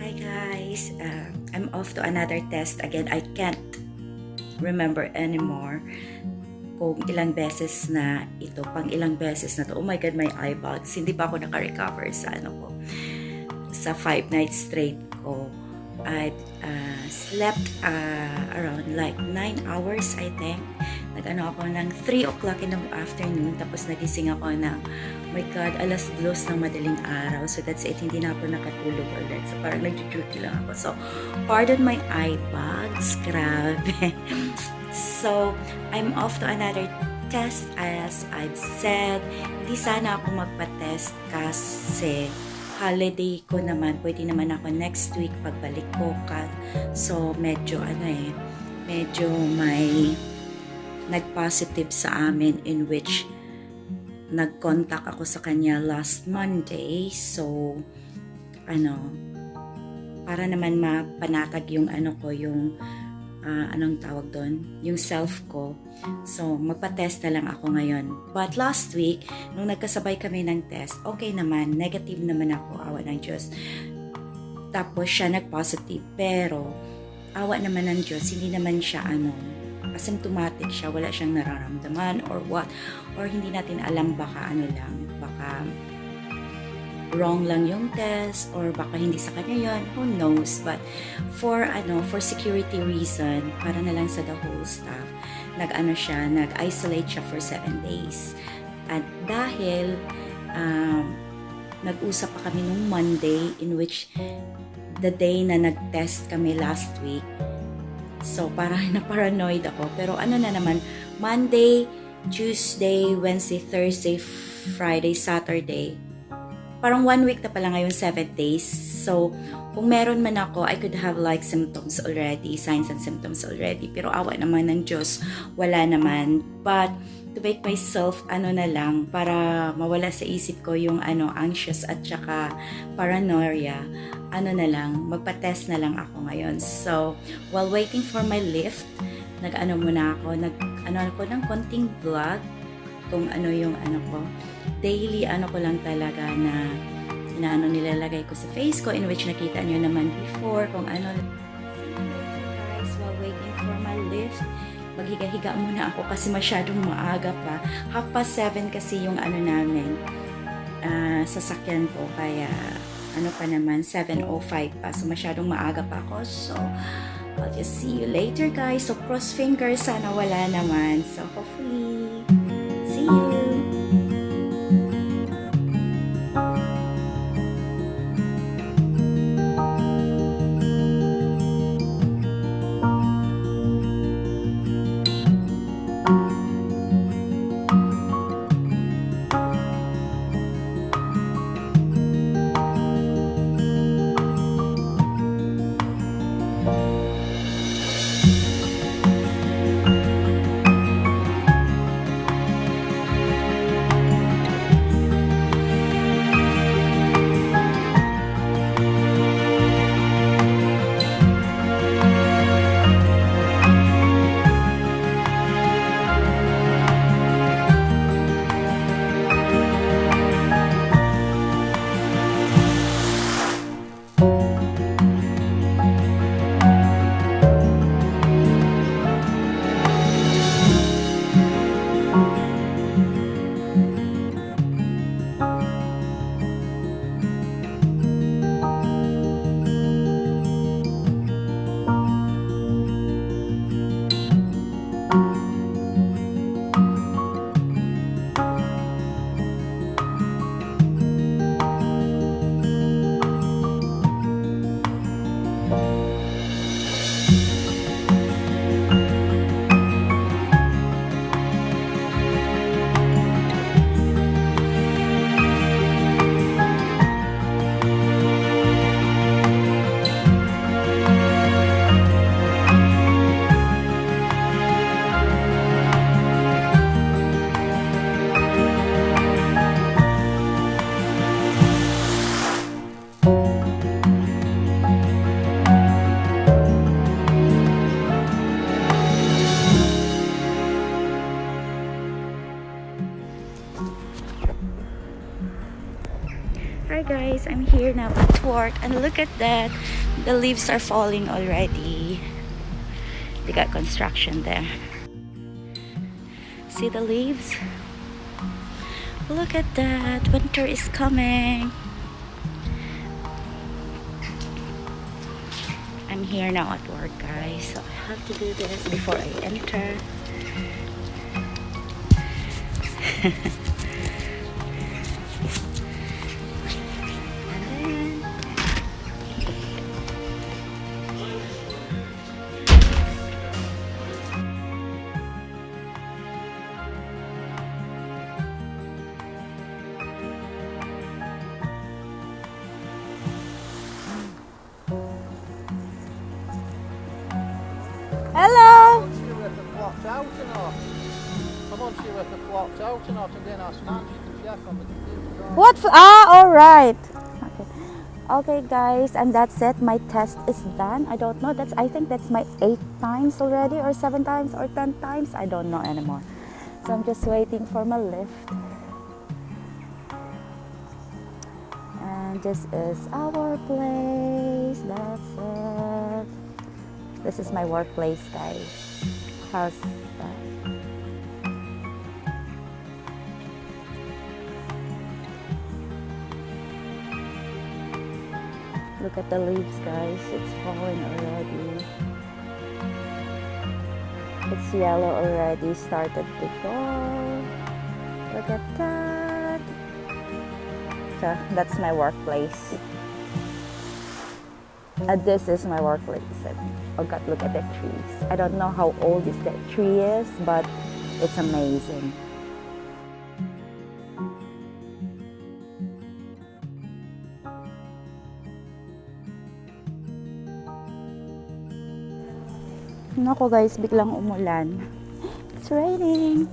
Hi guys, I'm off to another test again. I can't remember anymore kung ilang beses na ito, pang ilang beses na to. Oh my God, my eye bags. Hindi pa ako naka-recover sa sa 5 nights straight ko. I slept around like 9 hours, I think. Nag-ano ako ng 3 o'clock in the afternoon, tapos nagising ako ng, oh my God, 2:00 ng madaling araw. So that's it, hindi na ako nakatulog ulit. So parang nag-duty lang ako. So, pardon my eye bags, grabe. So, I'm off to another test as I've said. Hindi sana ako magpa-test kasi holiday ko naman. Pwede naman ako next week pagbalik ko. So, medyo medyo may nag-positive sa amin in which nag-contact ako sa kanya last Monday. So, para naman mapanatag yung yung anong tawag doon, yung self ko. So, magpa-test na lang ako ngayon. But last week, nung nagkasabay kami ng test, okay naman, negative naman ako, awa ng Diyos. Tapos siya nag-positive, pero awa naman ng Diyos, hindi naman siya asymptomatic siya, wala siyang nararamdaman or what, or hindi natin alam, baka baka wrong lang yung test, or baka hindi sa kanya yun, who knows. But for security reason, para na lang sa the whole staff, nag-isolate siya for 7 days. At dahil nag-usap pa kami nung Monday, in which the day na nag-test kami last week, so parang na-paranoid ako. Pero na naman, Monday, Tuesday, Wednesday, Thursday, Friday, Saturday, parang 1 week na pala ngayon, 7 days. So, kung meron man ako, I could have like symptoms already, signs and symptoms already. Pero awa naman ng Diyos, wala naman. But, to make myself, na lang, para mawala sa isip ko yung anxious at saka paranoia, na lang, magpa-test na lang ako ngayon. So, while waiting for my lift, muna ako, ako ng konting vlog, kung yung ko, daily ko lang talaga na nilalagay ko sa face ko, in which nakita nyo naman before kung guys, while waiting for my lift, maghiga-higa muna ako kasi masyadong maaga pa. 7:30 kasi yung namin, sasakyan ko, kaya pa naman, 7:05 pa, so masyadong maaga pa ako. So I'll just see you later guys. So cross fingers, sana wala naman. So hopefully, see you. Hi guys, I'm here now at work and look at that. The leaves are falling already. They got construction there. See the leaves? Look at that. Winter is coming. I'm here now at work guys, so I have to do this before I enter. Hello! What? All right. Okay. Okay, guys, and that's it. My test is done. I don't know. I think that's my 8 times already, or 7 times, or 10 times. I don't know anymore. So I'm just waiting for my lift. And this is our place. That's it. This is my workplace, guys. How's that? Look at the leaves, guys. It's falling already. It's yellow already. Started to fall. Look at that. So that's my workplace. This is my workplace. Oh God, look at the trees. I don't know how old this tree is, but it's amazing. Nako guys, biglang umulan. It's raining.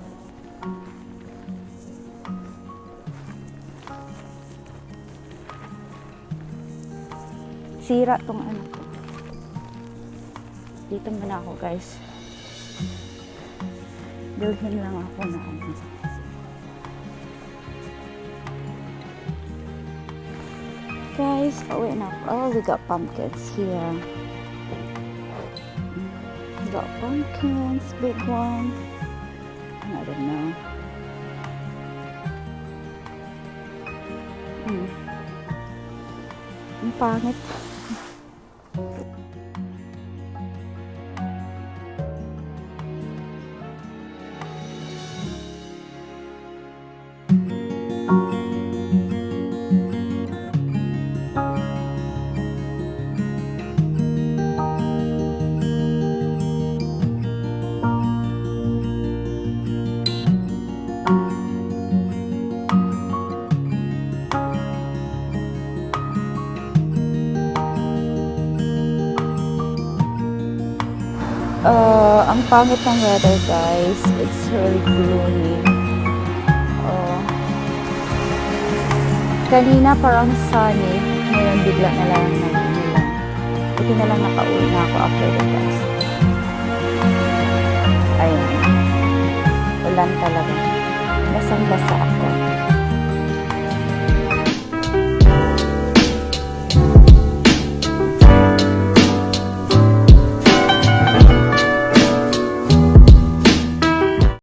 Sira tong ano ko. Dito muna ako guys. Bilhin lang ako na ano. Guys, pauwi na ako. Oh, we got pumpkins here. We got pumpkins, big one. I don't know. Ang pangit. Ang pangit ng weather guys. It's really gloomy. Kanina parang sunny. Ngayon bigla na lang nag-ulan. Buti na lang nakauwi na ako after the test. Ayun. Ulan talaga. Basang-basa ako.